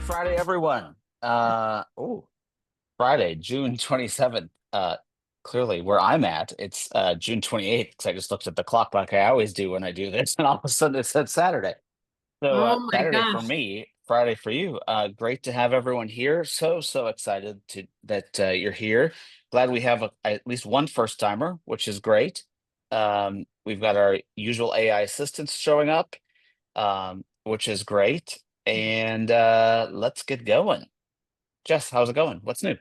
Friday, everyone. Friday, June 27th. Clearly where I'm at, it's June 28th because I just looked at the clock like I always do when I do this, and all of a sudden it said Saturday. So Oh my Saturday for gosh. me, Friday for you. Great to have everyone here. So excited to that you're here. Glad we have at least one first timer, which is great. We've got our usual AI assistants showing up, which is great. And let's get going. Jess, how's it going? What's new?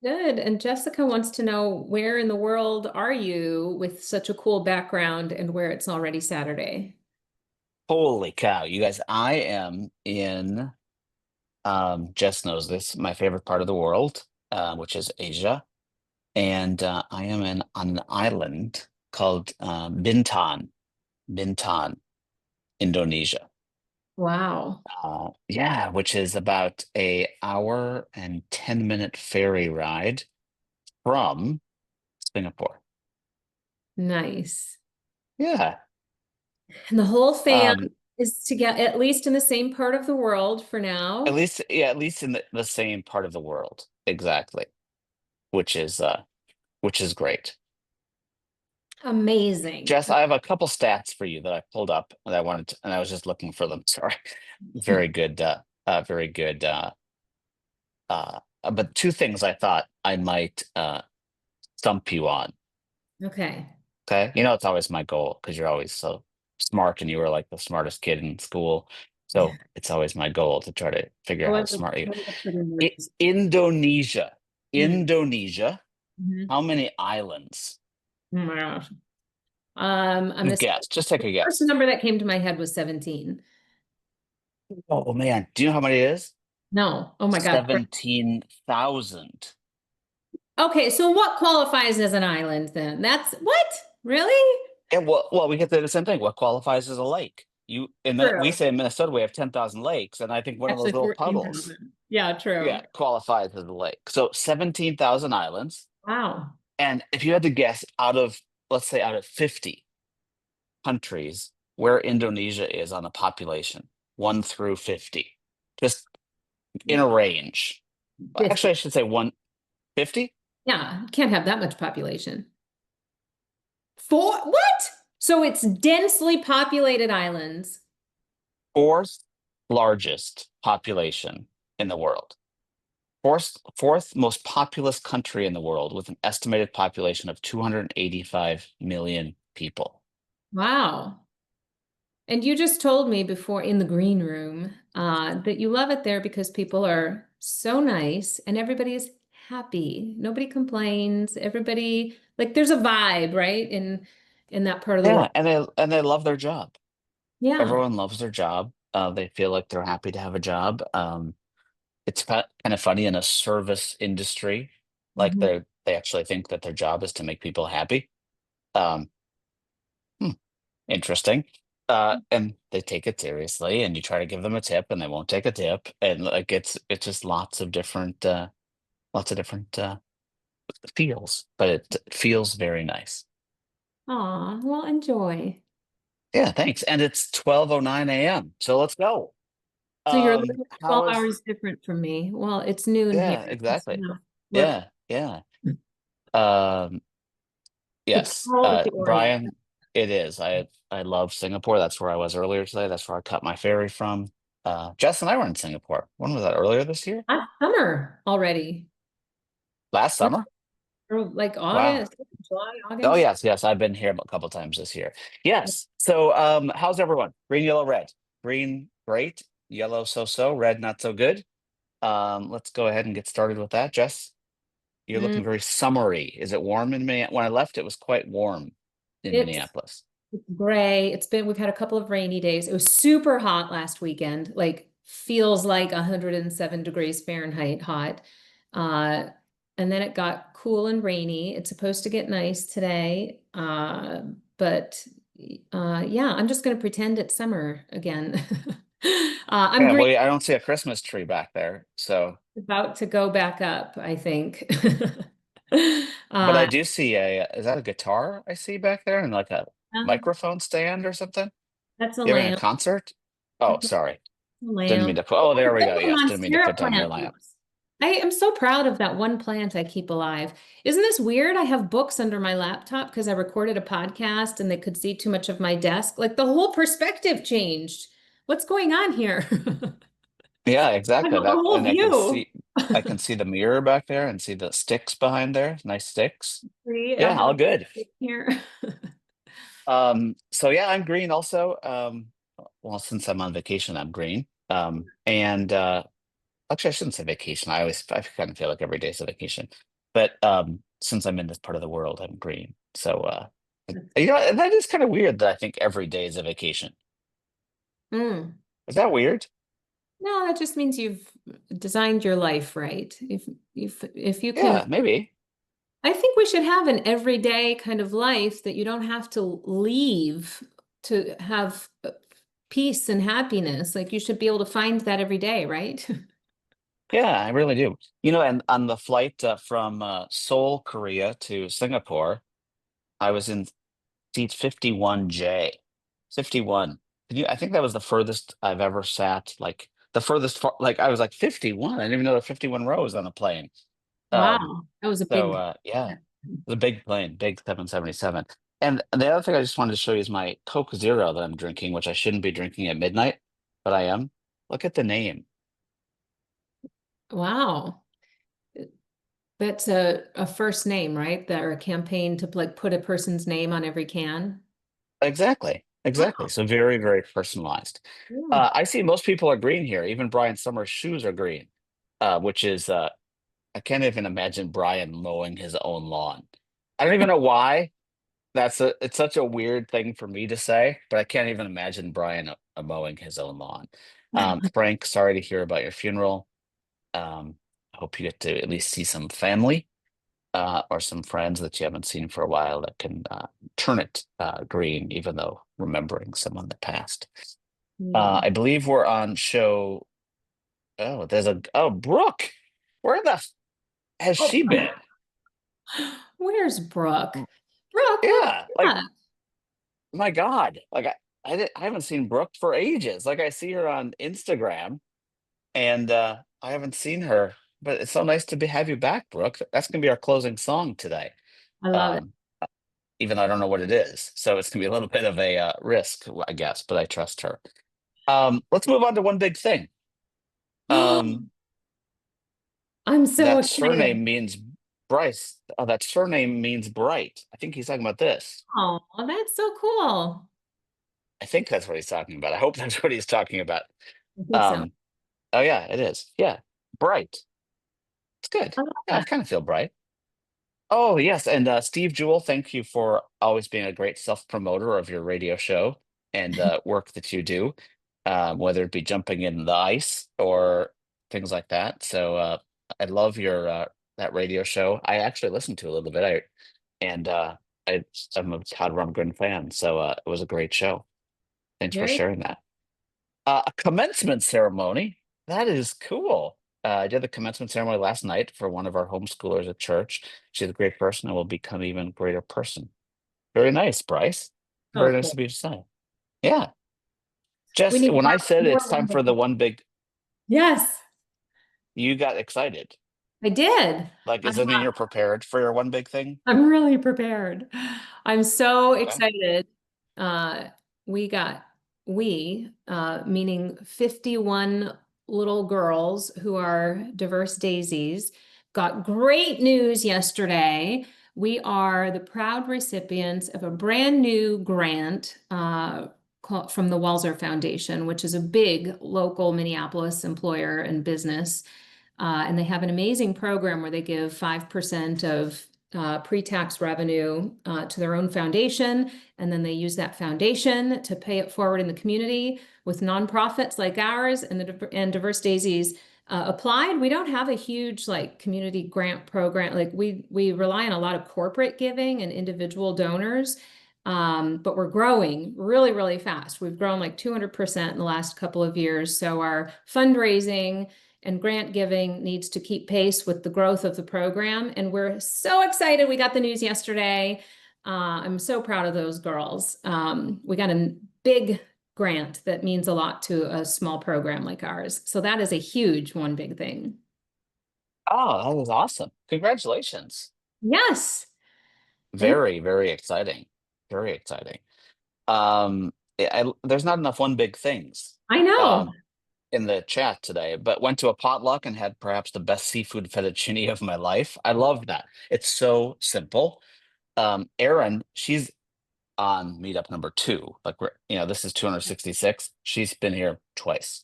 Good. And Jessica wants to know, where in the world are you with such a cool background and where it's already Saturday? Holy cow, you guys, I am in Jess knows this, my favorite part of the world, which is Asia. And I am on an island called Bintan, Indonesia. Wow. Yeah, which is about a hour and 10-minute ferry ride from Singapore. Nice. Yeah. And the whole fam Um, is together, at least in the same part of the world for at now. least, yeah, at least in the same part of the world. Exactly. Which is great. Amazing. Jess, I have a couple stats for you that I pulled up and I wanted to, and I was just looking for them. Sorry. Very good, very good. But two things I thought I might stump you on. Okay. Okay. It's always my goal because you're always so smart and you were like the smartest kid in school. So it's always my goal to try to figure I out how was smart you I was a pretty I nervous. Indonesia. Mm. Indonesia. Mhm. How many islands? Oh my gosh. I'm Just guess. Just take the a first guess. number that came to my head was 17. Oh man. Do you know how many it is? No. Oh my God. 17,000. Okay, so what qualifies as an island then? That's what? Really? And well, we get to the same thing. What qualifies as a lake? We True. say in Minnesota we have 10,000 lakes, and I think one of those Actually, little puddles, 14,000. Yeah, true. yeah, qualifies as a lake. So 17,000 islands. Wow. And if you had to guess let's say out of 50 countries, where Indonesia is on a population, 1 through 50, just in a range. Actually, 50. I should say 150. Yeah, can't have that much population. What? So it's densely populated islands. Fourth largest population in the world. Fourth most populous country in the world with an estimated population of 285 million people. Wow. And you just told me before in the green room that you love it there because people are so nice and everybody is happy. Nobody complains. Everybody, like, there's a vibe, right? In that part of the world. Yeah, and they love their job. Yeah. Everyone loves their job. They feel like they're happy to have a job. It's kind of funny in a service industry, like Mhm. they actually think that their job is to make people happy. Um, hmm, interesting. And they take it seriously, and you try to give them a tip, and they won't take a tip, and like it's just lots of different feels, but it feels very nice. Aw, well, enjoy. Yeah, thanks. And it's 12:09 a.m. So let's go. So you're literally How 12 is hours different from me. Well, it's noon here. Yeah, It's, exactly. we're Yeah, yeah. Um, it's yes, cold at the Orient. Brian, it is. I love Singapore. That's where I was earlier today. That's where I cut my ferry from. Jess and I were in Singapore. When was that? Earlier this year? Summer already. Last We're summer? like Wow. August, July, Oh August. yes, yes. I've been here a couple times this year. Yes. So how's everyone? Green, yellow, red. Green, great. Yellow, so. Red, not so good. Let's go ahead and get started with that. Jess, you're Mm, looking very summery. Is it warm in Minneapolis? When I left, it was quite warm in it's Minneapolis. it's gray. We've had a couple of rainy days. It was super hot last weekend, like feels like 107 degrees Fahrenheit hot. Uh, and then it got cool and rainy. It's supposed to get nice today. But yeah, I'm just going to pretend it's summer again. I'm Yeah, green, well, I don't see a Christmas tree back there. So, about to go back up, I think. but I Uh, do see is that a guitar I see back there and like a microphone stand or something? that's a You having a lamp. concert? Oh, sorry. Didn't mean lamp. to put, oh, there we Look go. at the Yes, didn't mean to Monstera put down your plant. lamp. I am so proud of that one plant I keep alive. Isn't this weird? I have books under my laptop because I recorded a podcast and they could see too much of my desk. Like the whole perspective changed. What's going on here? Yeah, I exactly. got the That, whole and view. I can see the mirror back there and see the sticks behind there. Nice sticks. See, I Yeah, have all a good. here. So yeah, I'm green also. Well, since I'm on vacation, I'm green. And actually, I shouldn't say vacation. I kind of feel like every day is a vacation. But since I'm in this part of the world, I'm green. So you know, that is kind of weird that I think every day is a vacation. Mm. Is that weird? No, that just means you've designed your life right. If you can, Yeah, maybe. I think we should have an everyday kind of life that you don't have to leave to have peace and happiness. Like you should be able to find that every day, right? Yeah, I really do. You know, and on the flight from Seoul, Korea to Singapore, I was in seat 51J. 51. I think that was the furthest I've ever sat, like the furthest like I was like 51. I didn't even know there were 51 rows on a plane. Um, Wow, that was a so big. yeah, it was a big plane, big 777. And the other thing I just wanted to show you is my Coke Zero that I'm drinking, which I shouldn't be drinking at midnight, but I am. Look at the name. Wow. That's a first name, right? That or a campaign to like put a person's name on every can. Exactly. Exactly. Wow. So very, very personalized. Yeah. I see most people are green here. Even Brian Summers' shoes are green, which is I can't even imagine Brian mowing his own lawn. I don't even know why. It's such a weird thing for me to say, but I can't even imagine Brian mowing his own lawn. Frank, sorry to hear about your funeral. I hope you get to at least see some family or some friends that you haven't seen for a while that can turn it green, even though remembering someone that passed. Yeah. I believe we're on show. Oh, Brooke. Where the has Oh, she been? where's Brooke? Brooke, welcome Yeah, like back. my God, like I haven't seen Brooke for ages. Like I see her on Instagram, and I haven't seen her. But it's so nice to have you back, Brooke. That's gonna be our closing song today. I love it. Um, Even though I don't know what it is, so it's gonna be a little bit of a risk, I guess. But I trust her. Let's move on to one big thing. Um, I'm so that excited. surname means Bryce. That surname means bright. I think he's talking about this. Oh, that's so cool. I think that's what he's talking about. I hope that's what he's talking about. I think so. Um, oh yeah, it is. Yeah, bright. It's good. I love Yeah, I that. kind of feel bright. Oh yes, and Steve Jewell, thank you for always being a great self-promoter of your radio show and work that you do, whether it be jumping in the ice or things like that. So I love your that radio show. I actually listened to a little bit. And I, I'm a Todd Rundgren fan, so it was a great show. Thanks for Very sharing that. A commencement ceremony. That is cool. I did the commencement ceremony last night for one of our homeschoolers at church. She's a great person and will become an even greater person. Very nice, Bryce. Very so nice cool. to be say. Yeah. We Jess, need to when I have said it's more time one for the day. one big, Yes, you got excited. I did. Like, I isn't you're prepared for your one big thing? I'm really prepared. I'm so Okay. excited. Uh, we got, meaning 51 little girls who are diverse daisies, got great news yesterday. We are the proud recipients of a brand new grant from the Walzer Foundation, which is a big local Minneapolis employer and business. And they have an amazing program where they give 5% of pre-tax revenue to their own foundation, and then they use that foundation to pay it forward in the community with nonprofits like ours and Diverse Daisies applied. We don't have a huge like community grant program. Like we rely on a lot of corporate giving and individual donors. But we're growing really, really fast. We've grown like 200% in the last couple of years. So our fundraising and grant giving needs to keep pace with the growth of the program. And we're so excited. We got the news yesterday. I'm so proud of those girls. We got a big grant that means a lot to a small program like ours. So that is a huge one big thing. Oh, that was awesome. Congratulations. Yes. Thank Very, very exciting. Very exciting. There's not enough one big things I know. um, in the chat today, but went to a potluck and had perhaps the best seafood fettuccine of my life. I love that. It's so simple. Erin, she's on meetup number two. Like this is 266. She's been here twice.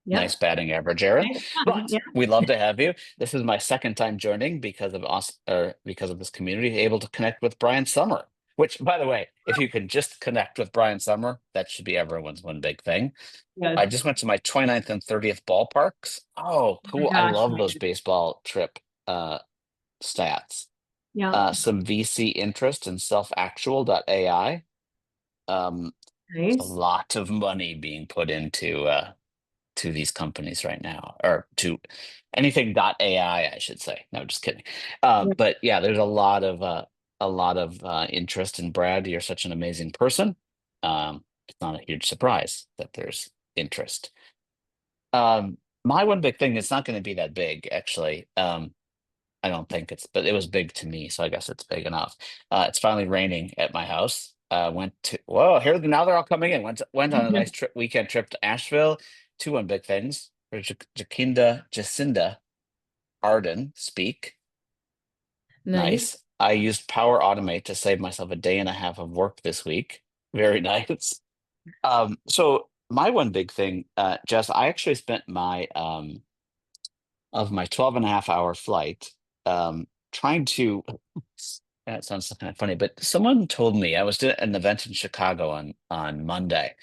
Nice Yep. batting average, Aaron. But Yeah. we love to have you. This is my second time joining because of us, or because of this community, able to connect with Brian Summer. Which, by the way, if you can just connect with Brian Summer, that should be everyone's one big thing. I Yes. just went to my 29th and 30th ballparks. Oh, Oh my cool. I gosh. love those baseball trip stats. Yeah. Some VC interest in self-actual.ai. Um, a Nice. lot of money being put into to these companies right now, or to anything AI, I should say. No, just kidding. Yeah. But yeah, there's a lot of interest in Brad. You're such an amazing person. It's not a huge surprise that there's interest. My one big thing, it's not going to be that big, actually. I don't think but it was big to me, so I guess it's big enough. It's finally raining at my house. Went to whoa here now they're all coming in. Went on a nice weekend trip to Asheville. Two one big things. For Jacinda Arden speak. Nice. Nice. I used Power Automate to save myself a day and a half of work this week. Very nice. So my one big thing, Jess, I actually spent my of my 12 and a half hour flight trying to that sounds kind of funny, but someone told me I was doing an event in Chicago on Monday,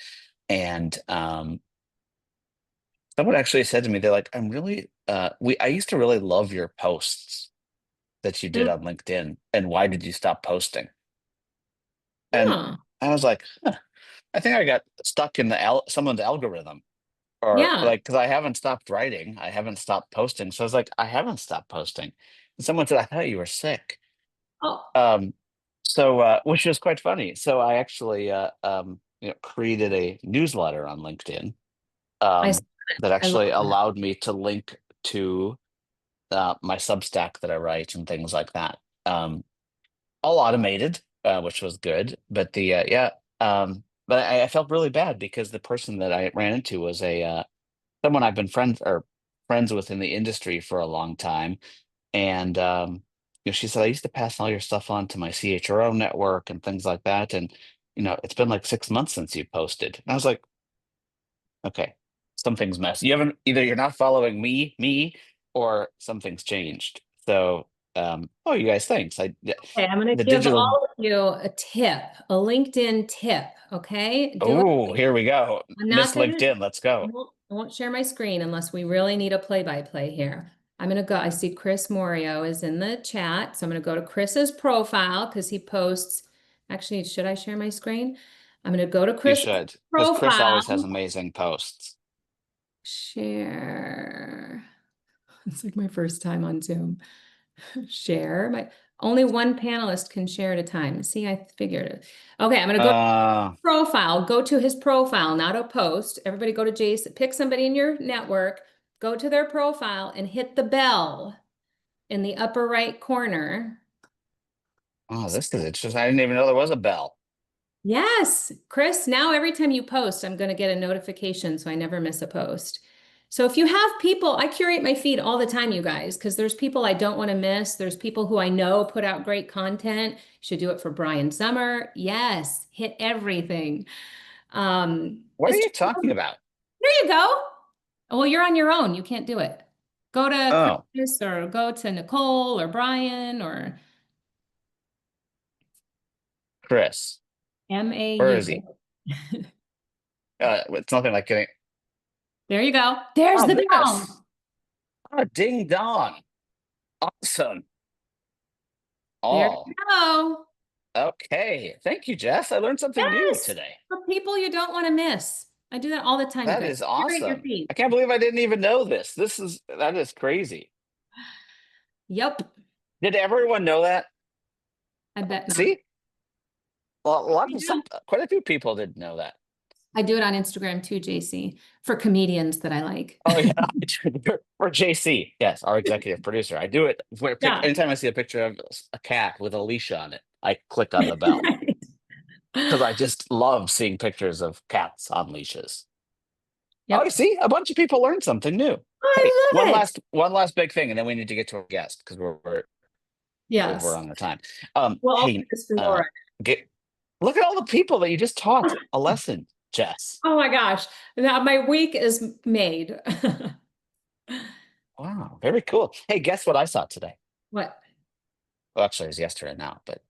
and someone actually said to me, they're like, I'm really I used to really love your posts that you did Mm. on LinkedIn, and why did you stop posting? And Yeah. I was like, huh, I think I got stuck in the someone's algorithm, or Yeah. like, because I haven't stopped writing, I haven't stopped posting. So I was like, I haven't stopped posting. And someone said, I thought you were sick. Oh, Um, so which was quite funny. So I actually created a newsletter on LinkedIn I saw um, it. that I love actually that. allowed me to link to my Substack that I write and things like that. All automated, which was good. But but I felt really bad because the person that I ran into was a someone I've been friends with in the industry for a long time, and she said, I used to pass all your stuff on to my CHRO network and things like that, and it's been like 6 months since you posted. And I was like, okay, something's messed. You haven't either. You're not following me, or something's changed. So, oh, you guys, thanks. Okay, I'm going to The give digital. all of you a tip, a LinkedIn tip. Okay. Do it. Oh, here we go. I'm not Miss going to, LinkedIn. Let's go. I won't share my screen unless we really need a play-by-play here. I'm going to go. I see Chris Morio is in the chat. So I'm going to go to Chris's profile because he posts. Actually, should I share my screen? I'm going to go to You Chris's should, because Chris always has profile. amazing posts. Share. It's like my first time on Zoom. Share. My only one panelist can share at a time. See, I figured it. Okay, I'm gonna go to Uh, profile, go to his profile, not a post. Everybody go to Jason, pick somebody in your network, go to their profile and hit the bell in the upper right corner. oh, this is interesting. I didn't even know there was a bell. Yes, Chris, now every time you post, I'm going to get a notification so I never miss a post. So if you have people, I curate my feed all the time, you guys, because there's people I don't want to miss. There's people who I know put out great content. You should do it for Brian Summer. Yes, hit everything. What are It's you just, talking about? there you go. Well, you're on your own. You can't do it. Go to Oh, Chris or go to Nicole or Brian or Chris. Where MAU. is he? It's nothing like getting. There you go. There's Oh, the this. bell. Oh, ding dong. Awesome. There Oh, you go. okay. Thank you, Jess. I learned something new Yes, today. for people you don't want to miss. I do that all the time, you That guys. is Curate your awesome. feed. I can't believe I didn't even know this. That is crazy. Yep, Did everyone know that? I bet not. See, well, Yeah. quite a few people didn't know that. I do it on Instagram too, JC, for comedians that I like. Oh yeah, for JC, yes, our executive producer. I do it Yeah. anytime I see a picture of a cat with a leash on it, I click on the bell because I just love seeing pictures of cats on leashes. Oh, you Yep. see, a bunch of people learned something new. Hey, I love it. one last big thing, and then we need to get to our guest because we're over Yes. on our time. Well, I'll do Hey, this for uh, Laura. get look at all the people that you just taught a lesson, Jess. Oh my gosh. Now my week is made. Wow, very cool. Hey, guess what I saw today? What? Well, actually, it was yesterday now, but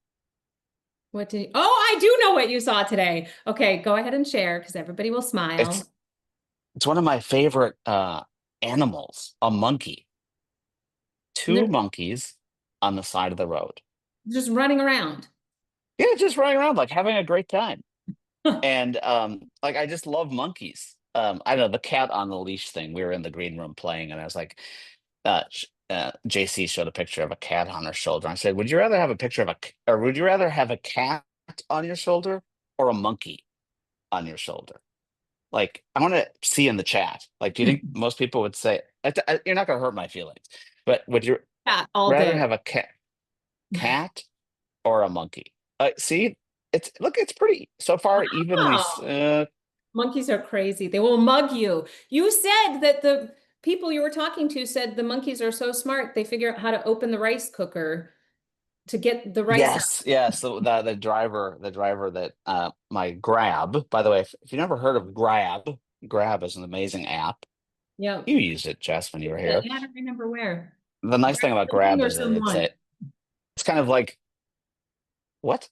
What did Oh, I do know what you saw today. Okay, go ahead and share because everybody will it's smile. it's one of my favorite animals, a monkey. And Two they're monkeys on the side of the road. just running around. Yeah, just running around like having a great time. And like I just love monkeys. I don't know, the cat on the leash thing. We were in the green room playing, and I was like, JC showed a picture of a cat on her shoulder. I said, "Would you rather have a picture of or would you rather have a cat on your shoulder or a monkey on your shoulder?" Like, I want to see in the chat. Like, do you think most people would say, you're not going to hurt my feelings, but would you Yeah, all rather day. have a cat or a monkey? See, it's pretty so far evenly. Wow. Monkeys are crazy. They will mug you. You said that the people you were talking to said the monkeys are so smart, they figure out how to open the rice cooker to get the rice out. Yes, yes. The driver that my Grab. By the way, if you never heard of Grab, Grab is an amazing app. Yeah. You used it, Jess, when you were Yeah, here. I don't remember where. The nice thing Grab about something Grab or is that someone. it's kind of like what?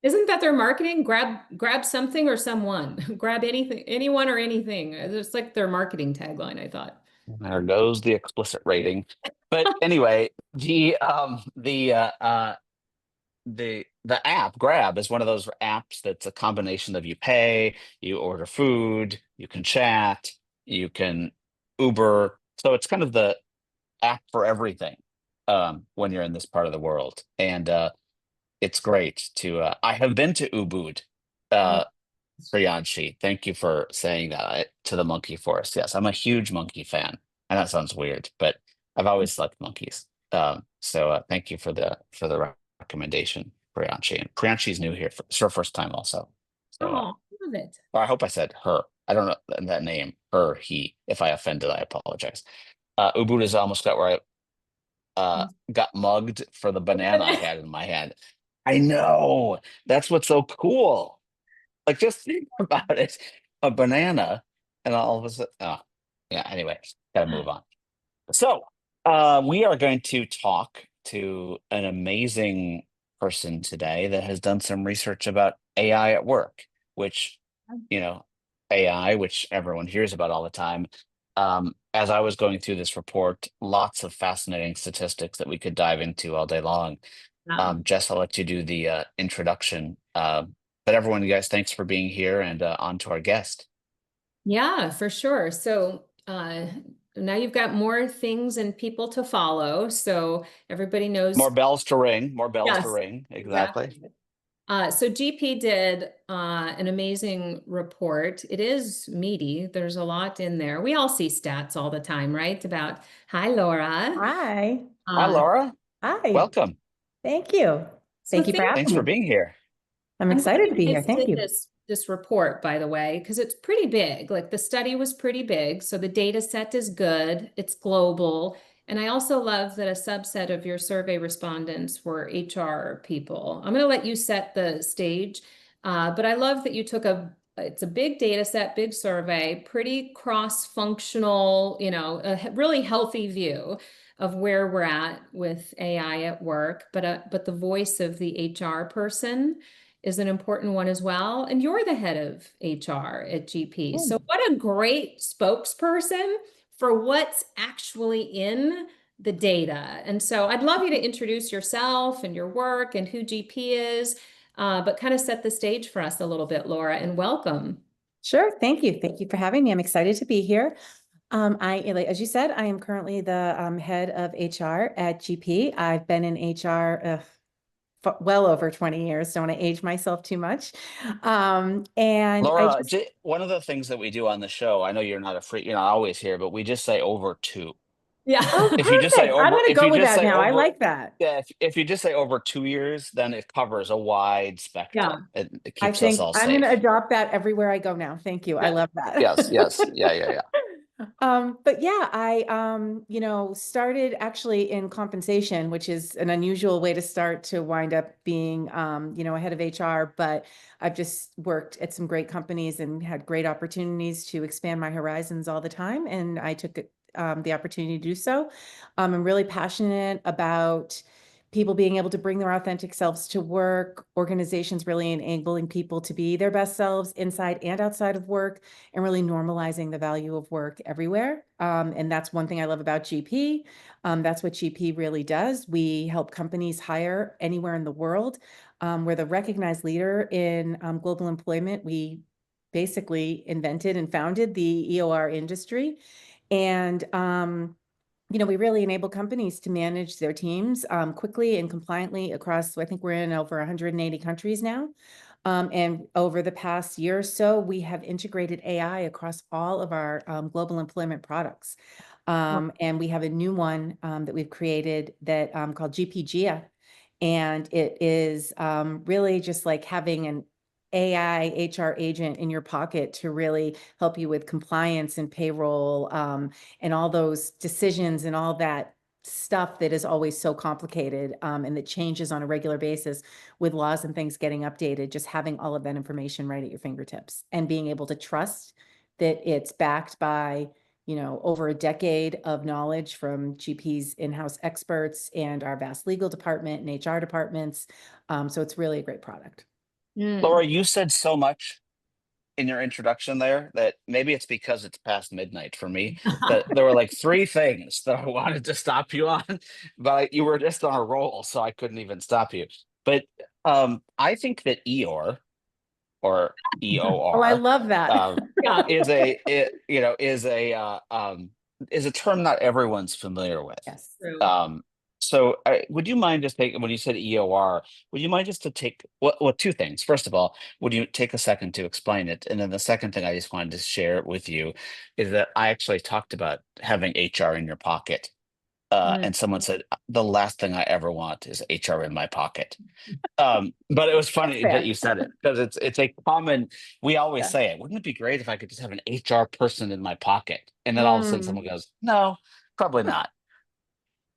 Isn't that their marketing? Grab something or someone. Grab anything, anyone or anything. It's like their marketing tagline, I thought. There goes the explicit rating. But anyway, the app Grab is one of those apps that's a combination of you pay, you order food, you can chat, you can Uber. So it's kind of the app for everything when you're in this part of the world. And it's great to I have been to Ubud, Oh, uh Priyanshi. Thank you for saying that to the monkey forest. Yes, I'm a huge monkey fan. And that sounds weird, but I've always liked monkeys. So thank you for the recommendation, Priyanshi. And Priyanshi's new here. It's her first time also. So love it. or I hope I said her. I don't know that name, her, he. If I offended, I apologize. Ubud is almost got where I got mugged for the banana I had in my hand. I know. That's what's so cool. Like, just think about it. A banana, and all of a sudden, oh, yeah, anyway, gotta move on. So, we are going to talk to an amazing person today that has done some research about AI at work, which, you know, AI, which everyone hears about all the time. As I was going through this report, lots of fascinating statistics that we could dive into all day long. Yeah. Jess, I'll let you do the introduction. But everyone, you guys, thanks for being here and on to our guest. Yeah, for sure. So now you've got more things and people to follow. So everybody knows. More bells to ring, more bells to Yes, ring. Exactly. exactly. So GP did an amazing report. It is meaty. There's a lot in there. We all see stats all the time, right? About, hi, Laura. Hi. Hi, Uh, Laura. Hi. Welcome. Thank you. so Thank you for Thanks having for me. being here. I'm I'm glad excited to you be here. guys Thank did you. this report, by the way, because it's pretty big. Like the study was pretty big, so the data set is good. It's global, and I also love that a subset of your survey respondents were HR people. I'm going to let you set the stage, but I love that you took it's a big data set, big survey, pretty cross-functional, a really healthy view of where we're at with AI at work, but the voice of the HR person is an important one as well. And you're the head of HR at GP. So, Hmm. what a great spokesperson for what's actually in the data. And so, I'd love you to introduce yourself and your work and who GP is, but kind of set the stage for us a little bit, Laura, and welcome. Sure. Thank you. Thank you for having me. I'm excited to be here. Like, as you said, I am currently the head of HR at GP. I've been in HR well over 20 years. Don't want to age myself too much. And I Laura, just, one of the things that we do on the show, I know you're not always here, but we just say over two. Yeah. oh, If you just say perfect. I'm over, going to if go you with just that say now. I over, like that. yeah, if you just say over 2 years, then it covers a wide Yeah. spectrum. It I keeps us think all I'm going to safe. adopt that everywhere I go now. Thank you. I Yeah. love that. Yes, yes. Yeah, yeah, yeah. But yeah, I started actually in compensation, which is an unusual way to start to wind up being a head of HR, but I've just worked at some great companies and had great opportunities to expand my horizons all the time, and I took the opportunity to do so. I'm really passionate about people being able to bring their authentic selves to work, organizations really enabling people to be their best selves inside and outside of work, and really normalizing the value of work everywhere. And that's one thing I love about GP. That's what GP really does. We help companies hire anywhere in the world. We're the recognized leader in global employment. We basically invented and founded the EOR industry. And we really enable companies to manage their teams quickly and compliantly across, I think we're in over 180 countries now. And over the past year or so, we have integrated AI across all of our global employment products. And we have a new one that we've created that called GPGIA. And it is really just like having an AI HR agent in your pocket to really help you with compliance and payroll and all those decisions and all that stuff that is always so complicated and that changes on a regular basis with laws and things getting updated. Just having all of that information right at your fingertips and being able to trust that it's backed by over a decade of knowledge from GP's in-house experts and our vast legal department and HR departments. So it's really a great product. Laura, Mm. you said so much in your introduction there that maybe it's because it's past midnight for me that there were like three things that I wanted to stop you on, but you were just on a roll, so I couldn't even stop you. But I think that EOR or Oh, I EOR love that. uh, Yeah. is a term not everyone's familiar with. Yes. True. Um, so would you mind just taking when you said EOR, would you mind just to take well, two things. First of all, would you take a second to explain it? And then the second thing I just wanted to share with you is that I actually talked about having HR in your pocket. Mm. And someone said the last thing I ever want is HR in my pocket. But it was That's funny that fair. you said it because it's a common. We always Yeah. say it. Wouldn't it be great if I could just have an HR person in my pocket? And then all of a sudden Mm, someone goes, "No, probably not."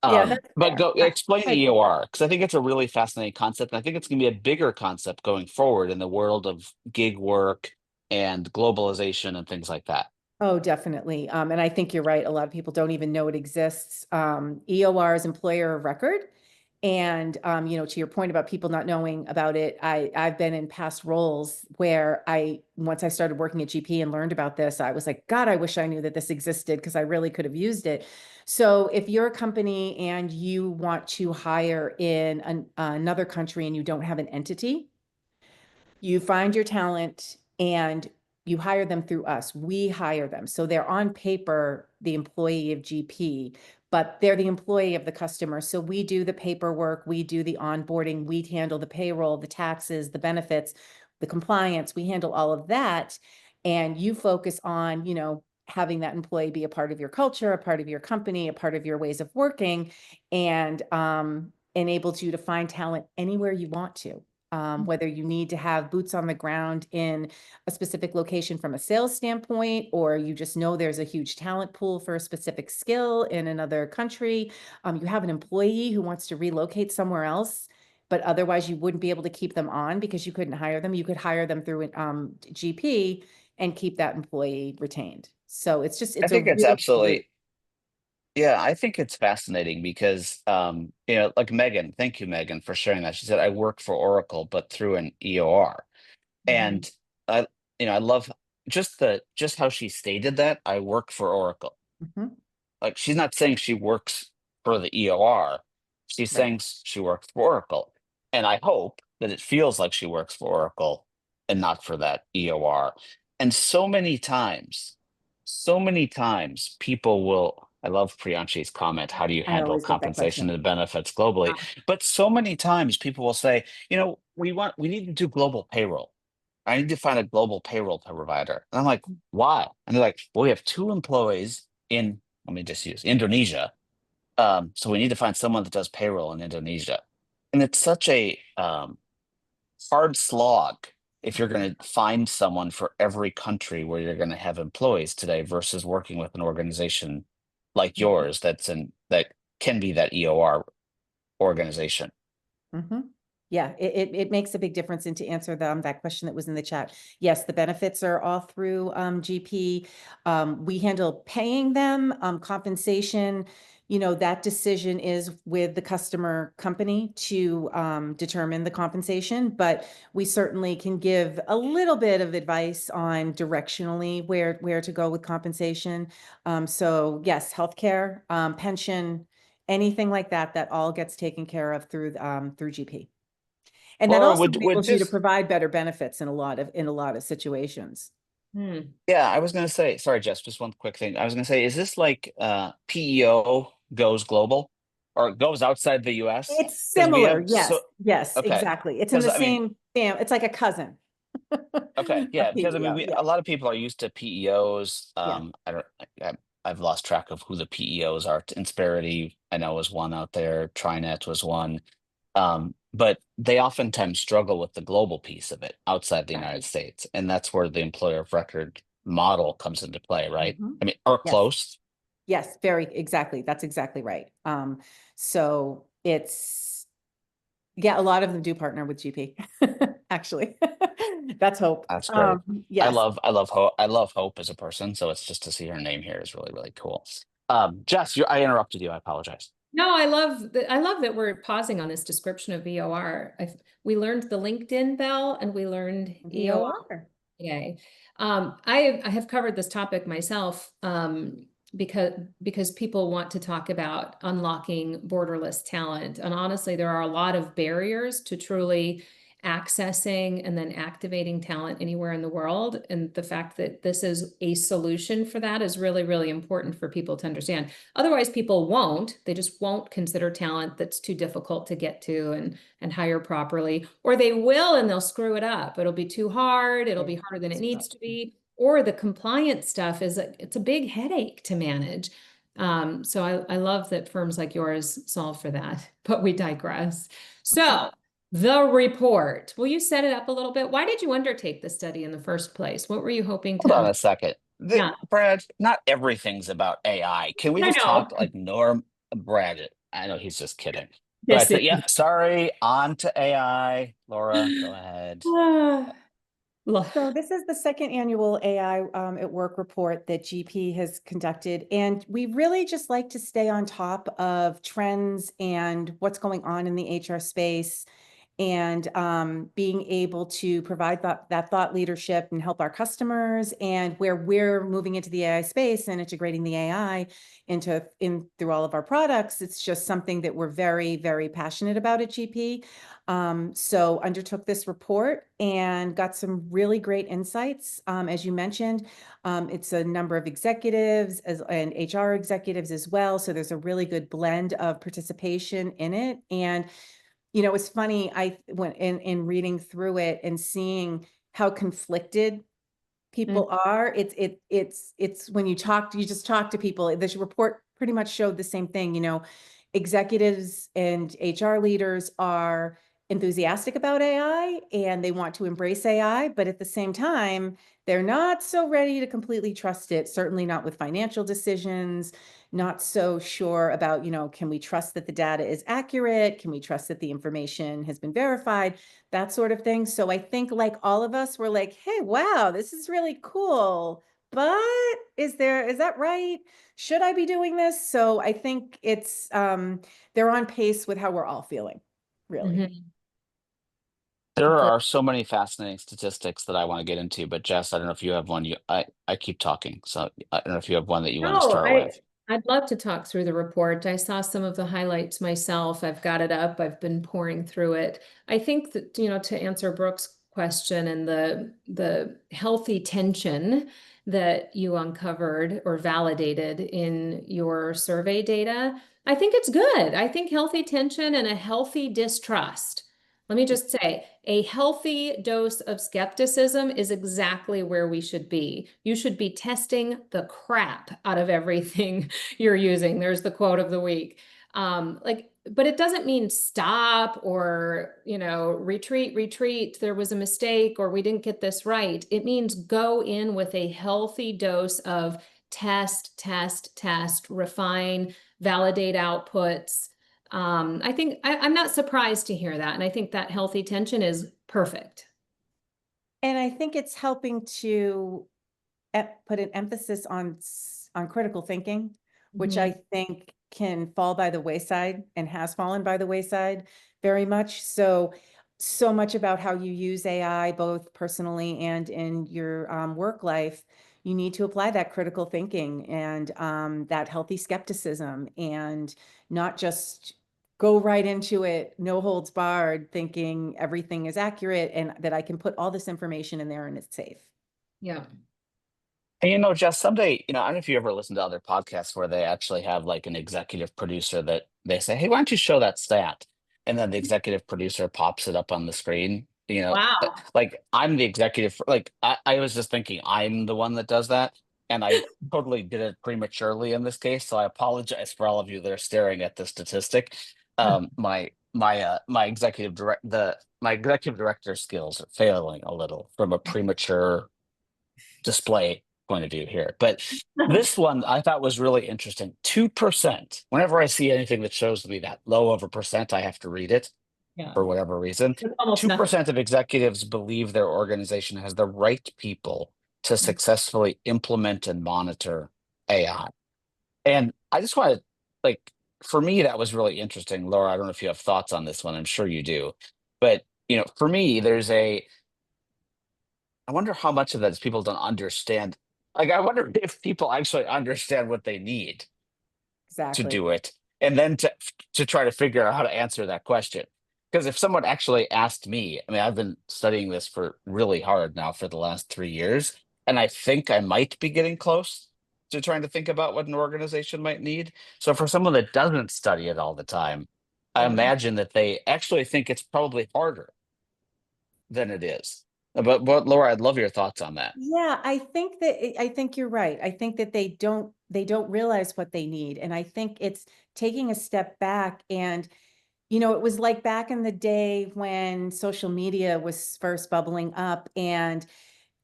yeah, that's But fair. go explain I get that. EOR because I think it's a really fascinating concept. And I think it's going to be a bigger concept going forward in the world of gig work and globalization and things like that. Oh, definitely. And I think you're right. A lot of people don't even know it exists. EOR is employer of record. And to your point about people not knowing about it, I've been in past roles where once I started working at GP and learned about this, I was like, God, I wish I knew that this existed because I really could have used it. So if you're a company and you want to hire in another country and you don't have an entity, you find your talent and you hire them through us. We hire them. So they're on paper the employee of GP, but they're the employee of the customer. So we do the paperwork, we do the onboarding, we handle the payroll, the taxes, the benefits, the compliance, we handle all of that. And you focus on, having that employee be a part of your culture, a part of your company, a part of your ways of working, and enables you to find talent anywhere you want to. Whether you need to have boots on the ground in a specific location from a sales standpoint, or you just know there's a huge talent pool for a specific skill in another country. You have an employee who wants to relocate somewhere else, but otherwise you wouldn't be able to keep them on because you couldn't hire them. You could hire them through GP and keep that employee retained. So I it's a think it's really great. absolutely, yeah, I think it's fascinating because, like Megan, thank you, Megan, for sharing that. She said, I work for Oracle, but through an EOR. Mhm, And I, I love just how she stated that I work for Oracle. mhm, Like she's not saying she works for the EOR. She's right. saying she works for Oracle. And I hope that it feels like she works for Oracle and not for that EOR. And so many times people will I love Priyanchi's comment. How do you I handle always love that compensation question. and benefits globally? But so many times people will say, we need to do global payroll. I need to find a global payroll provider. And I'm like, why? And they're like, well, we have two employees in, let me just use Indonesia. So we need to find someone that does payroll in Indonesia. And it's such a hard slog if you're going to find someone for every country where you're going to have employees today versus working with an organization like Mhm. yours that can be that EOR organization. Mhm. Yeah, it makes a big difference. And to answer that question that was in the chat, yes, the benefits are all through GP. We handle paying them, compensation. That decision is with the customer company to determine the compensation, but we certainly can give a little bit of advice on directionally where to go with compensation. So yes, healthcare, pension, anything like that, that all gets taken care of through GP. And that Laura, also would enables you to this provide better benefits in a lot of situations. Hmm. Yeah, I was gonna say, sorry, Jess, just one quick thing. I was gonna say, is this like PEO goes global or goes outside the US? It's Because we similar. have Yes. so Yes, okay. exactly. It's in Because the I mean, same it's like a cousin. okay, A yeah, because I mean, PEO. we Yeah. a lot of people are used to PEOs. Yeah. I don't, I, I've lost track of who the PEOs are. Insperity, I know, was one out there. Trinet was one. But they oftentimes struggle with the global piece of it outside the United Exactly. States, and that's where the employer of record model comes into play, right? Mhm. I mean, or Yes. close. Yes, very exactly. That's exactly right. So it's yeah, a lot of them do partner with GP, actually. That's Hope. That's great. Yes. I love Hope as a person, so it's just to see her name here is really, really cool. Jess, I interrupted you. I apologize. No, I love that we're pausing on this description of EOR. We learned the LinkedIn bell and we learned EOR. VOR. Yay. I have covered this topic myself because people want to talk about unlocking borderless talent. And honestly, there are a lot of barriers to truly accessing and then activating talent anywhere in the world. And the fact that this is a solution for that is really, really important for people to understand. Otherwise, people won't. They just won't consider talent that's too difficult to get to and hire properly, or they will and they'll screw it up. It'll be too hard. It'll be Right. harder than it needs to be. Or the compliance stuff it's a big headache to manage. So I love that firms like yours solve for that, but we digress. So the report, will you set it up a little bit? Why did you undertake the study in the first place? What were you hoping Hold on to? a second. Yeah, Brad, not everything's about AI. Can we I just talk know. like Norm Brad? I know he's just kidding. This But is. yeah, sorry, on to AI. Laura, go ahead. Look. So this is the second annual AI at Work report that GP has conducted. And we really just like to stay on top of trends and what's going on in the HR space, and being able to provide that thought leadership and help our customers, and where we're moving into the AI space and integrating the AI through all of our products. It's just something that we're very, very passionate about at GP. So undertook this report and got some really great insights. As you mentioned, it's a number of executives and HR executives as well. So there's a really good blend of participation in it. And it's funny, I went in reading through it and seeing how conflicted Mm, people are. It's when you just talk to people. This report pretty much showed the same thing. Executives and HR leaders are enthusiastic about AI and they want to embrace AI, but at the same time, they're not so ready to completely trust it, certainly not with financial decisions, not so sure about, can we trust that the data is accurate? Can we trust that the information has been verified? That sort of thing. So I think, like all of us, we're like, hey, wow, this is really cool. But is that right? Should I be doing this? So I think they're on pace with how we're all feeling, really. mhm. There So are so many fascinating statistics that I want to get into, but Jess, I don't know if you have one. I keep talking, so I don't know if you have one that you want to No, start with. I'd love to talk through the report. I saw some of the highlights myself. I've got it up. I've been pouring through it. I think that, to answer Brooke's question and the healthy tension that you uncovered or validated in your survey data, I think it's good. I think healthy tension and a healthy distrust. Let me just say, a healthy dose of skepticism is exactly where we should be. You should be testing the crap out of everything you're using. There's the quote of the week. But it doesn't mean stop or, retreat. There was a mistake or we didn't get this right. It means go in with a healthy dose of test, refine, validate outputs. I'm not surprised to hear that. And I think that healthy tension is perfect. And I think it's helping to put an emphasis on critical thinking, which I think can fall by the wayside and has fallen by the wayside very much. So much about how you use AI, both personally and in your work life, you need to apply that critical thinking and that healthy skepticism, and not just go right into it, no holds barred, thinking everything is accurate and that I can put all this information in there and it's safe. Yeah. And Jess, someday, I don't know if you ever listen to other podcasts where they actually have like an executive producer that they say, "Hey, why don't you show that stat?" And then the executive producer pops it up on the screen. Wow. Like I'm the executive, like I was just thinking I'm the one that does that. And I totally did it prematurely in this case. So I apologize for all of you that are staring at the statistic. My executive director skills are failing a little from a premature display point of view here. But this one I thought was really interesting. 2%. Whenever I see anything that shows me that low of a percent, I have to read it Yeah. for whatever reason. It's almost nothing. 2% of executives believe their organization has the right people to successfully implement and monitor AI. And I just want to, like, for me, that was really interesting. Laura, I don't know if you have thoughts on this one. I'm sure you do. But, for me, I wonder how much of that is people don't understand. Like, I wonder if people actually understand what they need to Exactly. do it, and then to try to figure out how to answer that question. Because if someone actually asked me, I mean, I've been studying this for really hard now for the last 3 years, and I think I might be getting close to trying to think about what an organization might need. So for someone that doesn't study it all the time, I Yeah. imagine that they actually think it's probably harder than it is. But Laura, I'd love your thoughts on that. Yeah, I think you're right. I think that they don't realize what they need. And I think it's taking a step back. And it was like back in the day when social media was first bubbling up, and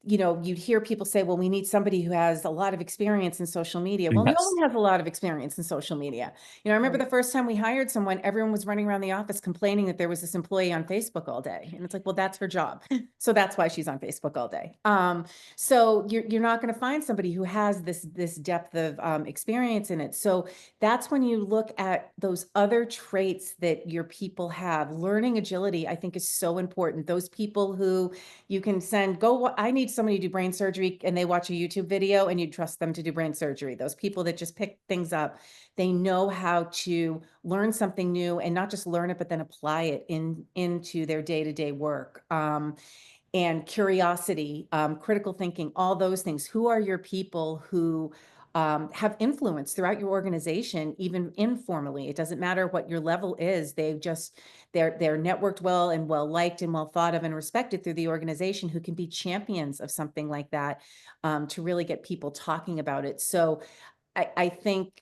you'd hear people say, well, we need somebody who has a lot of experience in social media. Well, no Yes. one has a lot of experience in social media. I remember the Right. first time we hired someone, everyone was running around the office complaining that there was this employee on Facebook all day. And it's like, well, that's her job. So that's why she's on Facebook all day. So you're not going to find somebody who has this depth of experience in it. So that's when you look at those other traits that your people have. Learning agility, I think, is so important. Those people who you can send, I need somebody to do brain surgery, and they watch a YouTube video and you trust them to do brain surgery. Those people that just pick things up, they know how to learn something new, and not just learn it, but then apply it into their day-to-day work. And curiosity, critical thinking, all those things. Who are your people who have influence throughout your organization, even informally? It doesn't matter what your level is. They're networked well and well liked and well thought of and respected through the organization, who can be champions of something like that, to really get people talking about it. So I think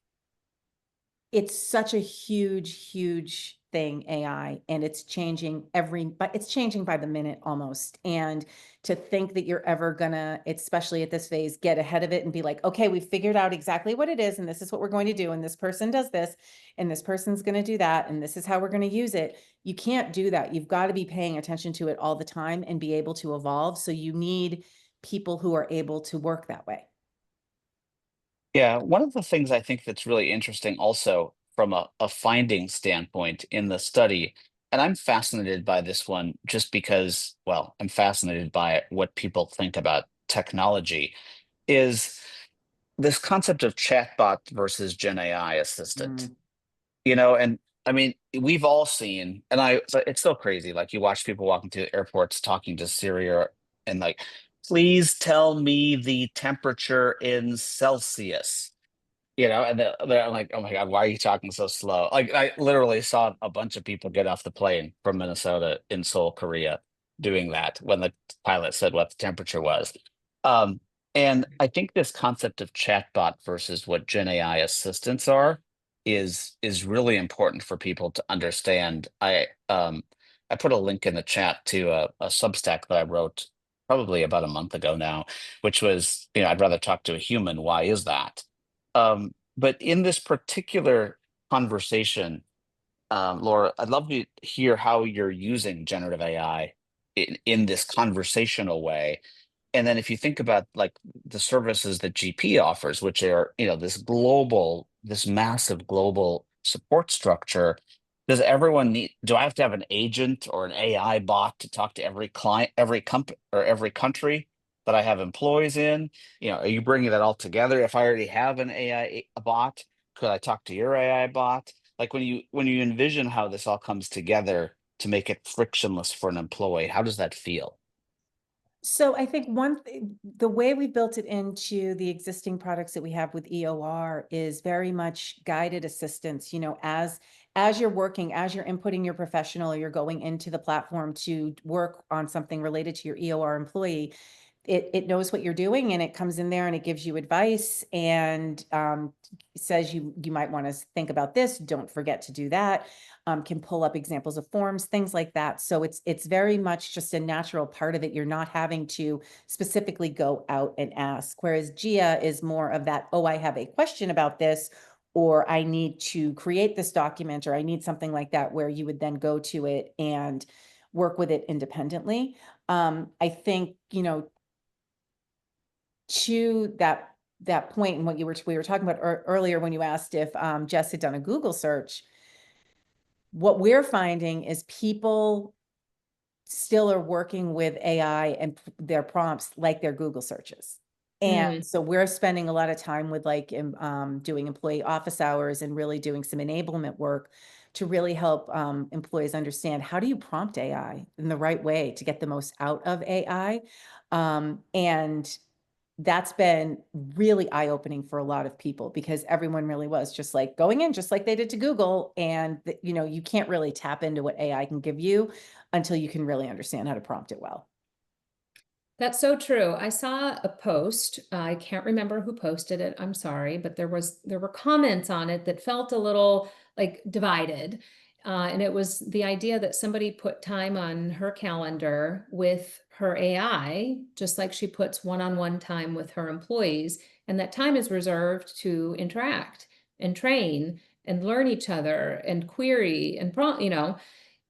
it's such a huge thing, AI, and but it's changing by the minute almost. And to think that you're ever gonna, especially at this phase, get ahead of it and be like, okay, we've figured out exactly what it is, and this is what we're going to do, and this person does this, and this person's going to do that, and this is how we're going to use it. You can't do that. You've got to be paying attention to it all the time and be able to evolve. So you need people who are able to work that way. Yeah, one of the things I think that's really interesting also from a finding standpoint in the study, and I'm fascinated by this one just because, well, I'm fascinated by what people think about technology, is this concept of chatbot versus Gen AI assistant. Mm. And I mean, we've all seen, but it's so crazy. Like you watch people walking through the airports talking to Siri, and like please tell me the temperature in Celsius. And I'm like, oh my God, why are you talking so slow? Like, I literally saw a bunch of people get off the plane from Minnesota in Seoul, Korea, doing that when the pilot said what the temperature was. Um, and I think this concept of chatbot versus what Gen AI assistants are is really important for people to understand. I put a link in the chat to a Substack that I wrote probably about a month ago now, which was, I'd rather talk to a human. Why is that? But in this particular conversation, Laura, I'd love to hear how you're using generative AI in this conversational way. And then if you think about like the services that GP offers, which are, this massive global support structure, does everyone need, do I have to have an agent or an AI bot to talk to every client, every company or every country that I have employees in? Are you bringing that all together? If I already have an AI bot, could I talk to your AI bot? Like when you envision how this all comes together to make it frictionless for an employee, how does that feel? So I think the way we built it into the existing products that we have with EOR is very much guided assistance, as you're working, as you're inputting your professional, you're going into the platform to work on something related to your EOR employee. It knows what you're doing and it comes in there and it gives you advice and says you might want to think about this. Don't forget to do that. Can pull up examples of forms, things like that. So it's very much just a natural part of it. You're not having to specifically go out and ask. Whereas Gia is more of that, oh, I have a question about this, or I need to create this document, or I need something like that, where you would then go to it and work with it independently. I think, to that point and what we were talking about earlier when you asked if Jess had done a Google search, what we're finding is people still are working with AI and their prompts like their Google searches. And Mm. so we're spending a lot of time with doing employee office hours and really doing some enablement work to really help employees understand, how do you prompt AI in the right way to get the most out of AI? And that's been really eye-opening for a lot of people, because everyone really was just like going in just like they did to Google, and you can't really tap into what AI can give you until you can really understand how to prompt it well. That's so true. I saw a post. I can't remember who posted it. I'm sorry, but there were comments on it that felt a little like divided. And it was the idea that somebody put time on her calendar with her AI, just like she puts one-on-one time with her employees, and that time is reserved to interact and train and learn each other and query and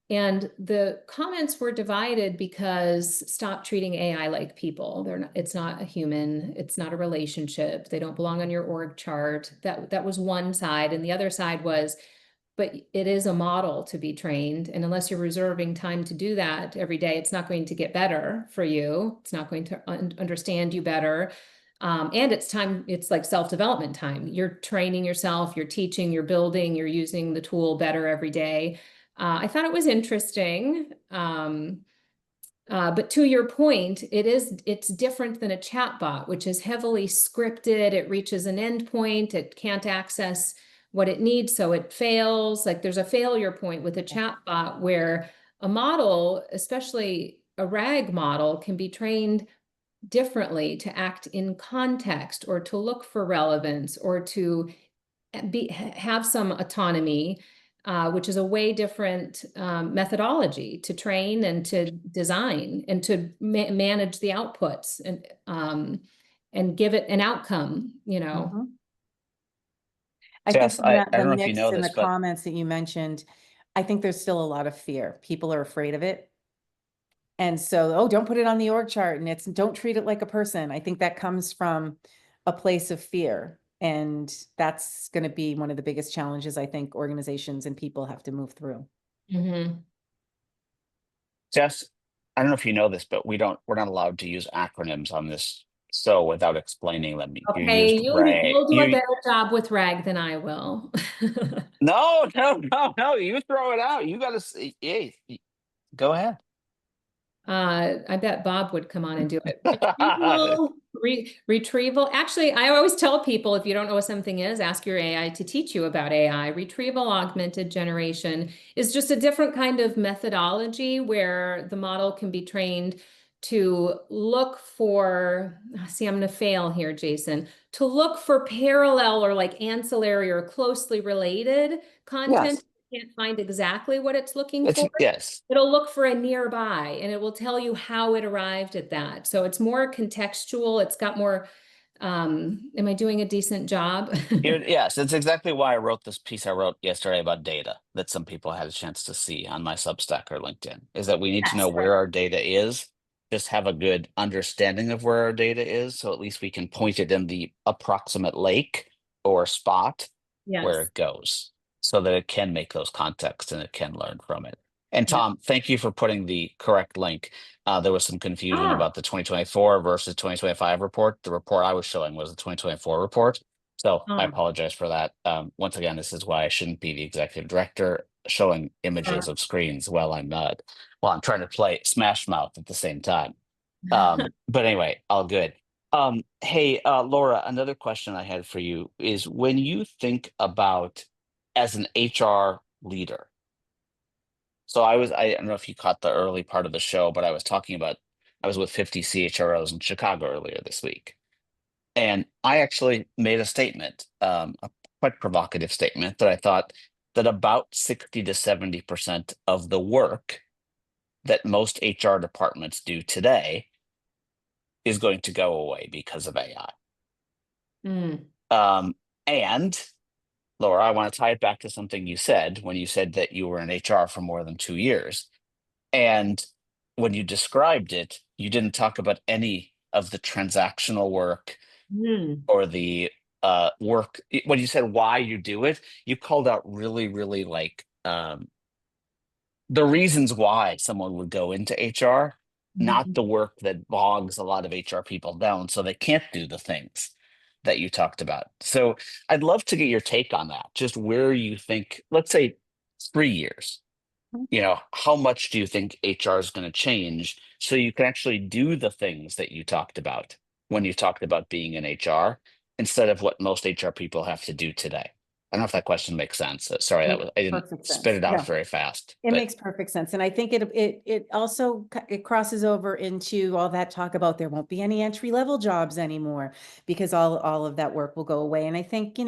and the comments were divided because stop treating AI like people. It's not a human, it's not a relationship. They don't belong on your org chart. That was one side. And the other side was, but it is a model to be trained. And unless you're reserving time to do that every day, it's not going to get better for you. It's not going to understand you better. And it's like self-development time. You're training yourself, you're teaching, you're building, you're using the tool better every day. I thought it was interesting. But to your point, it's different than a chatbot, which is heavily scripted. It reaches an endpoint. It can't access what it needs, so it fails. Like there's a failure point with a chatbot, where a model, especially a RAG model, can be trained differently to act in context, or to look for relevance, or to have some autonomy, which is a way different methodology to train and to design and to manage the outputs and give it an outcome. Mhm. I think Jess, from I that, the don't know if you mix know in the this, but comments that you mentioned, I think there's still a lot of fear. People are afraid of it. And so, oh, don't put it on the org chart, and don't treat it like a person. I think that comes from a place of fear. And that's going to be one of the biggest challenges I think organizations and people have to move through. Mhm. Jess, I don't know if you know this, but we're not allowed to use acronyms on this. So without explaining them, you Okay, used RAG. you'll do a better job with RAG than I will. No, no, no, no. You throw it out. You got to say, hey, go ahead. I bet Bob would come on and do it. Retrieval. Actually, I always tell people if you don't know what something is, ask your AI to teach you about AI. Retrieval augmented generation is just a different kind of methodology where the model can be trained to look for, see, I'm going to fail here, Jason, to look for parallel or like ancillary or closely related content. Yes, Can't find exactly what it's looking for. yes. It'll look for a nearby and it will tell you how it arrived at that. So it's more contextual. It's got more, am I doing a decent job? Yes, it's exactly why I wrote this piece I wrote yesterday about data that some people had a chance to see on my Substack or LinkedIn, is that we need to know Yes. where our data is, just have a good understanding of where our data is, so at least we can point it in the approximate lake or spot where Yes. it goes, so that it can make those contexts and it can learn from it. And Yeah. Tom, thank you for putting the correct link. There was some confusion Ah, about the 2024 versus 2025 report. The report I was showing was the 2024 report. So I ah, apologize for that. Once again, this is why I shouldn't be the executive director showing images of screens while I'm trying to play Smash Mouth at the same time. But anyway, all good. Hey, Laura, another question I had for you is when you think about as an HR leader. So I don't know if you caught the early part of the show, but I was with 50 CHROs in Chicago earlier this week. And I actually made a statement, a quite provocative statement that I thought that about 60 to 70% of the work that most HR departments do today is going to go away because of AI. mm, And Laura, I want to tie it back to something you said when you said that you were in HR for more than 2 years. And when you described it, you didn't talk about any of the transactional work mm, or the work. When you said why you do it, you called out really, really like the reasons why someone would go into HR, not mhm. the work that bogs a lot of HR people down so they can't do the things that you talked about. So I'd love to get your take on that, just where you think, let's say 3 years, how much do you think HR is going to change so you can actually do the things that you talked about when you talked about being in HR instead of what most HR people have to do today? I don't know if that question makes sense. Sorry, Makes I didn't perfect spit sense. it out No. very fast, It but makes perfect sense. And I think it also it crosses over into all that talk about there won't be any entry level jobs anymore because all of that work will go away. And I think,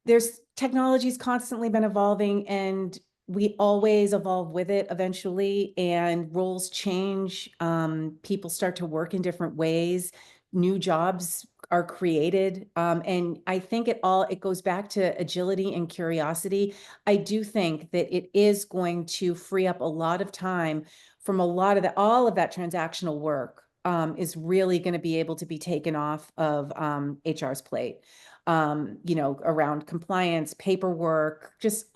there's technology's constantly been evolving and we always evolve with it eventually and roles change. People start to work in different ways. New jobs are created. And I think it goes back to agility and curiosity. I do think that it is going to free up a lot of time from all of that transactional work is really going to be able to be taken off of HR's plate. Around compliance, paperwork, just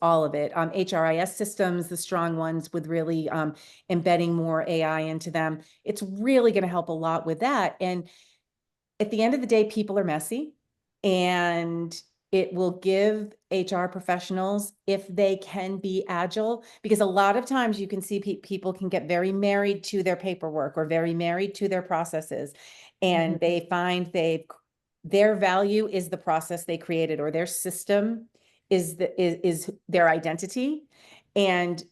all of it. HRIS systems, the strong ones with really embedding more AI into them. It's really going to help a lot with that. And at the end of the day, people are messy and it will give HR professionals, if they can be agile, because a lot of times you can see people can get very married to their paperwork or very married to their processes. And they find their value is the process they created or their system is their identity. And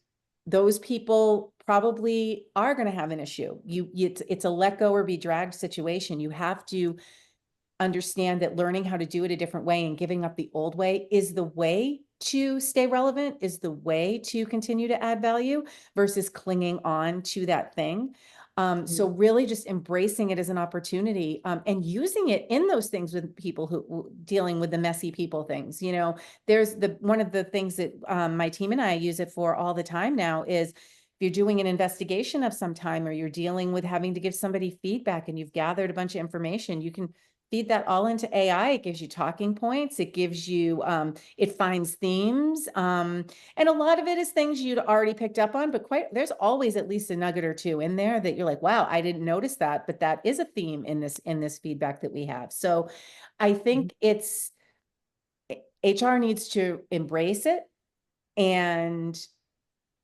those people probably are going to have an issue. It's a let go or be dragged situation. You have to understand that learning how to do it a different way and giving up the old way is the way to stay relevant, is the way to continue to add value versus clinging on to that thing. So really just embracing it as an opportunity and using it in those things with people who dealing with the messy people things. There's one of the things that my team and I use it for all the time now is if you're doing an investigation of some time or you're dealing with having to give somebody feedback and you've gathered a bunch of information, you can feed that all into AI. It gives you talking points. It gives you, it finds themes. And a lot of it is things you'd already picked up on, but there's always at least a nugget or two in there that you're like, wow, I didn't notice that, but that is a theme in this feedback that we have. So I think HR needs to embrace it and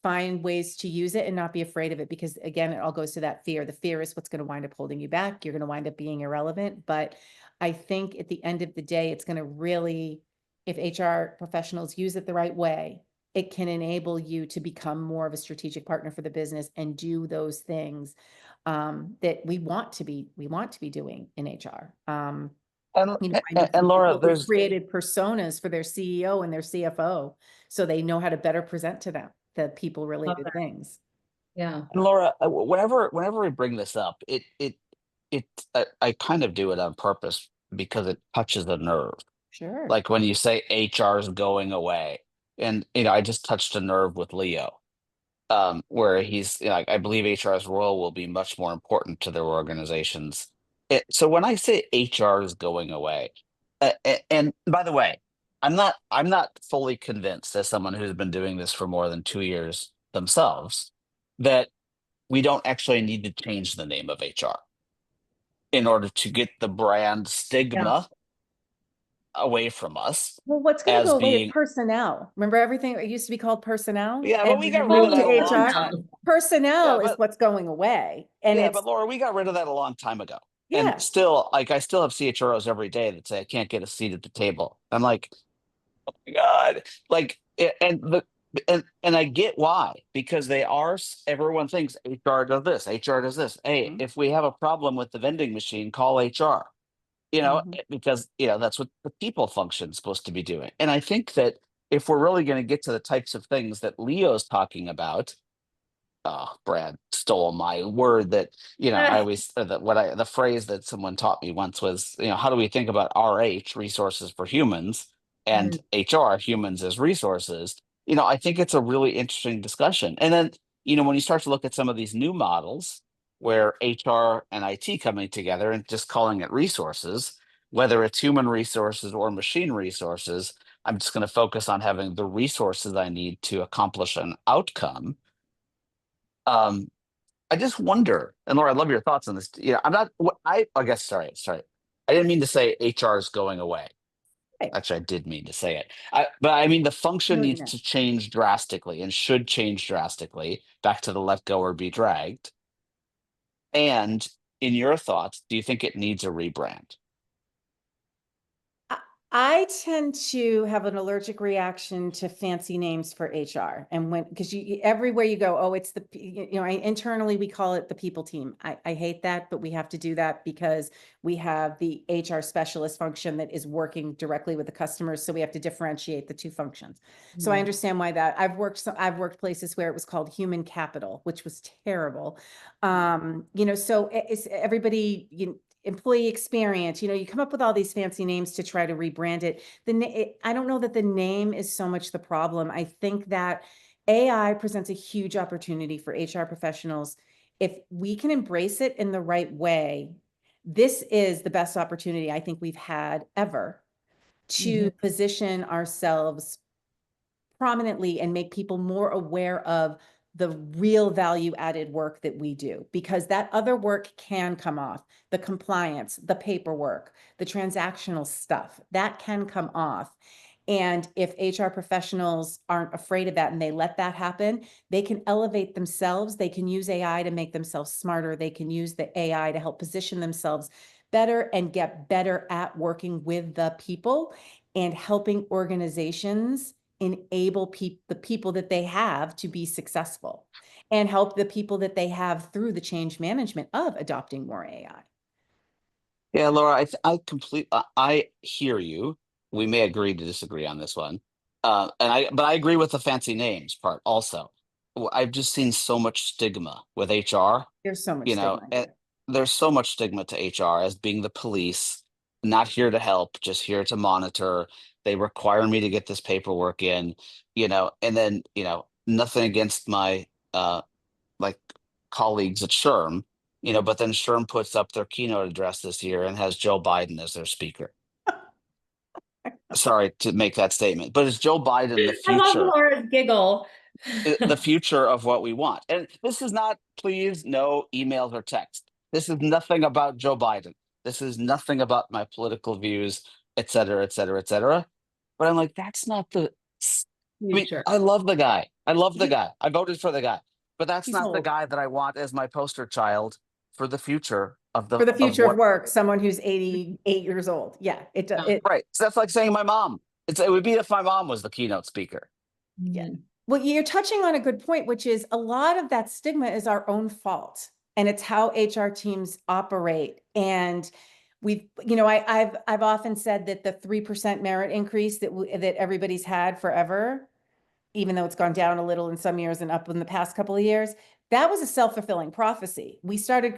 find ways to use it and not be afraid of it, because again, it all goes to that fear. The fear is what's going to wind up holding you back. You're going to wind up being irrelevant. But I think at the end of the day, it's going to really, if HR professionals use it the right way, it can enable you to become more of a strategic partner for the business and do those things that we want to be doing in HR. I know And some Laura, people who there's created personas for their CEO and their CFO, so they know how to better present to them the people Love related that. things. Yeah. and Laura, whenever we bring this up, I kind of do it on purpose because it touches a nerve. Sure. Like when you say HR is going away, and I just touched a nerve with Leo, where he's, I believe HR's role will be much more important to their organizations. So when I say HR is going away, and by the way, I'm not fully convinced, as someone who's been doing this for more than 2 years themselves, that we don't actually need to change the name of HR in order to get the brand Yeah. stigma away from us Well, what's going to as go away is being. personnel. Remember everything it used to be called personnel Yeah, but and we then got it rid of moved to that a long HR? time. Yeah, Personnel is but what's going away. And Yeah, but it's, Laura, we got rid of that a long time ago. And yeah. still, like, I still have CHROs every day that say I can't get a seat at the table. I'm like, God, like, and I get why, because they are. Everyone thinks HR does this, HR does this. Hey, Mhm, if we have a problem with the vending machine, call HR. mhm. Because that's what the people function is supposed to be doing. And I think that if we're really going to get to the types of things that Leo's talking about, oh, Brad stole my word that, I always, the phrase that someone taught me once was, how do we think about RH, resources for humans, and Mm. HR, humans as resources? I think it's a really interesting discussion. And then, when you start to look at some of these new models where HR and IT coming together and just calling it resources, whether it's human resources or machine resources, I'm just going to focus on having the resources I need to accomplish an outcome. um, I just wonder, and Laura, I'd love your thoughts on this. I'm not. I guess. Sorry. I didn't mean to say HR is going away. Right. Actually, I did mean to say it. But I mean the I function know what you needs meant. to change drastically and should change drastically. Back to the let go or be dragged. And in your thoughts, do you think it needs a rebrand? I I tend to have an allergic reaction to fancy names for HR. And because everywhere you go, oh, it's internally we call it the people team. I hate that, but we have to do that because we have the HR specialist function that is working directly with the customers. So we have to differentiate the two functions. So I Mm. understand why that I've worked places where it was called human capital, which was terrible. So it's everybody, employee experience, you come up with all these fancy names to try to rebrand it. I don't know that the name is so much the problem. I think that AI presents a huge opportunity for HR professionals. If we can embrace it in the right way, this is the best opportunity I think we've had ever to Mhm. position ourselves prominently and make people more aware of the real value added work that we do, because that other work can come off. The compliance, the paperwork, the transactional stuff that can come off. And if HR professionals aren't afraid of that and they let that happen, they can elevate themselves. They can use AI to make themselves smarter. They can use the AI to help position themselves better and get better at working with the people and helping organizations enable the people that they have to be successful and help the people that they have through the change management of adopting more AI. Yeah, Laura, I hear you. We may agree to disagree on this one. But I agree with the fancy names part also. I've just seen so much stigma with HR, There's so much stigma. and there's so much stigma to HR as being the police, not here to help, just here to monitor. They require me to get this paperwork in, and then, nothing against my like colleagues at SHRM, but then SHRM puts up their keynote address this year and has Joe Biden as their speaker. Sorry to make that statement, but is Joe Biden I love Laura's giggle. the future of what we want? And this is not, please, no emails or text. This is nothing about Joe Biden. This is nothing about my political views, et cetera, et cetera, et cetera. But I'm like, that's not the. I mean, Future. I love the guy. I love the guy. I voted for the guy, but that's He's not the old. guy that I want as my poster child for the future of For the of future of what. work, someone who's 88 years old. Yeah, Yeah. it, Right. So that's like saying my mom. It would be if my mom was the keynote speaker. yeah. Mhm. Well, you're touching on a good point, which is a lot of that stigma is our own fault, and it's how HR teams operate. And I've often said that the 3% merit increase that everybody's had forever, even though it's gone down a little in some years and up in the past couple of years, that was a self-fulfilling prophecy. We started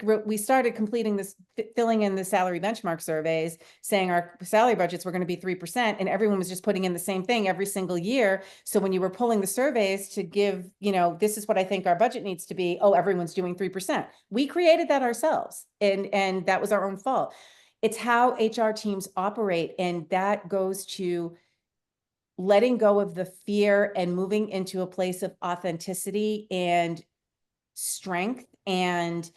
completing this, filling in the salary benchmark surveys, saying our salary budgets were going to be 3%, and everyone was just putting in the same thing every single year. So when you were pulling the surveys to give, this is what I think our budget needs to be, oh, everyone's doing 3%. We created that ourselves, and that was our own fault. It's how HR teams operate, and that goes to letting go of the fear and moving into a place of authenticity and strength and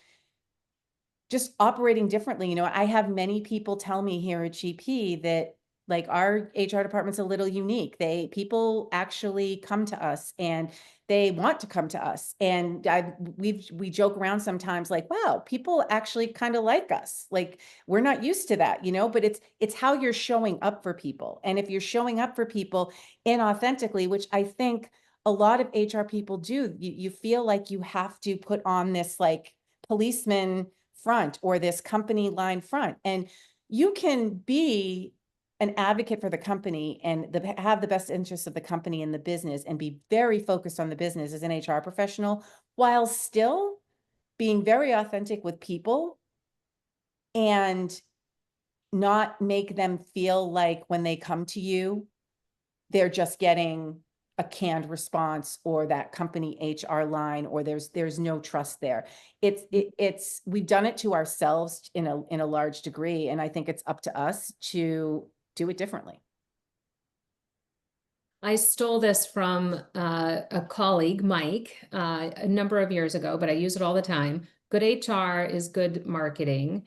just operating differently. I have many people tell me here at GP that like our HR department's a little unique. People actually come to us and they want to come to us. And we joke around sometimes like, wow, people actually kind of like us. Like we're not used to that, but it's how you're showing up for people. And if you're showing up for people inauthentically, which I think a lot of HR people do, you feel like you have to put on this like policeman front or this company line front. And you can be an advocate for the company and have the best interests of the company and the business and be very focused on the business as an HR professional while still being very authentic with people and not make them feel like when they come to you, they're just getting a canned response or that company HR line, or there's no trust there. It's we've done it to ourselves in a large degree, and I think it's up to us to do it differently. I stole this from a colleague, Mike, a number of years ago, but I use it all the time. Good HR is good marketing.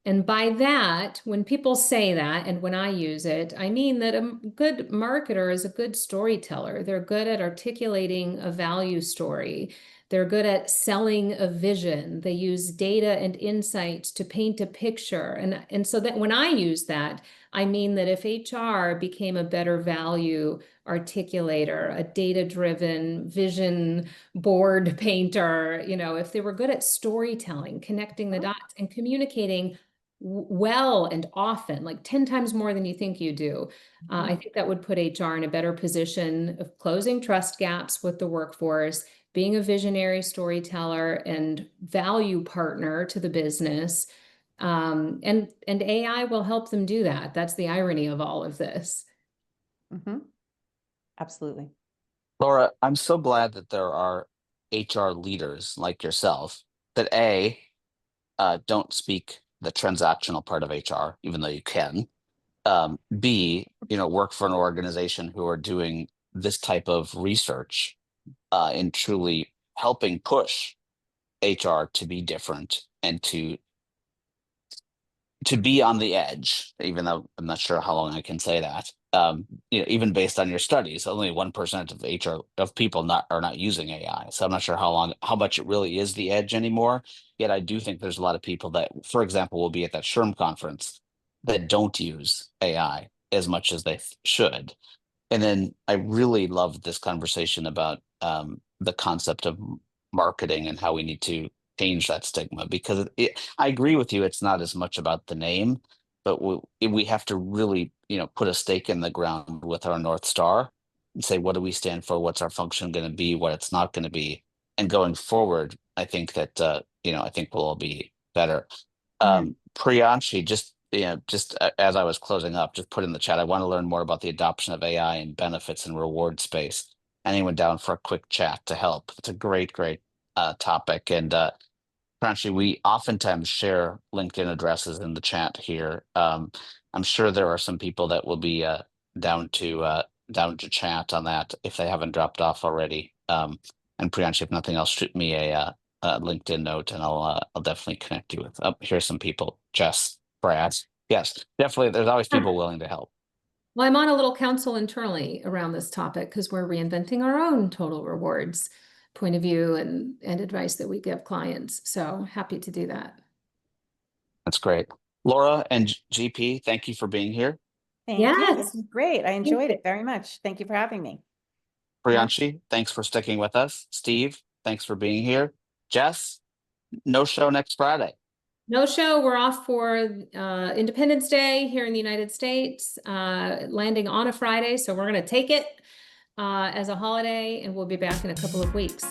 And by that, when people say that, and when I use it, I mean that a good marketer is a good storyteller. They're good at articulating a value story. They're good at selling a vision. They use data and insights to paint a picture. And so that when I use that, I mean that if HR became a better value articulator, a data-driven vision board painter, if they were good at storytelling, connecting the dots and communicating well and often, like 10 times more than you think you do. I think that would put HR in a better position of closing trust gaps with the workforce, being a visionary storyteller and value partner to the business. And AI will help them do that. That's the irony of all of this. Mm-hmm. Absolutely. Laura, I'm so glad that there are HR leaders like yourself that don't speak the transactional part of HR, even though you can. B, work for an organization who are doing this type of research in truly helping push HR to be different and to be on the edge, even though I'm not sure how long I can say that. Even based on your studies, only 1% of HR of people are not using AI. So I'm not sure how much it really is the edge anymore. Yet I do think there's a lot of people that, for example, will be at that SHRM conference that don't use AI as much as they should. And then I really loved this conversation about the concept of marketing and how we need to change that stigma because I agree with you. It's not as much about the name, but we have to really, put a stake in the ground with our North Star and say, what do we stand for? What's our function going to be? What it's not going to be? And going forward, I think that, I think we'll all be better. Priyanshi, as I was closing up, just put in the chat, I want to learn more about the adoption of AI and benefits and reward space. Anyone down for a quick chat to help? It's a great, great topic. And Priyanshi, we oftentimes share LinkedIn addresses in the chat here. I'm sure there are some people that will be down to chat on that if they haven't dropped off already. And Priyanshi, if nothing else, shoot me a LinkedIn note, and I'll definitely connect you with. Here's some people. Jess, Brad. Yes, definitely. There's always people willing to help. Well, I'm on a little council internally around this topic because we're reinventing our own total rewards point of view and advice that we give clients. So happy to do that. That's great. Laura and GP, thank you for being here. Thank you. This Yes. is great. I enjoyed it very much. Thank you for having me. Yeah. Priyanshi, thanks for sticking with us. Steve, thanks for being here. Jess, no show next Friday. No show. We're off for Independence Day here in the United States, landing on a Friday. So we're going to take it as a holiday, and we'll be back in a couple of weeks.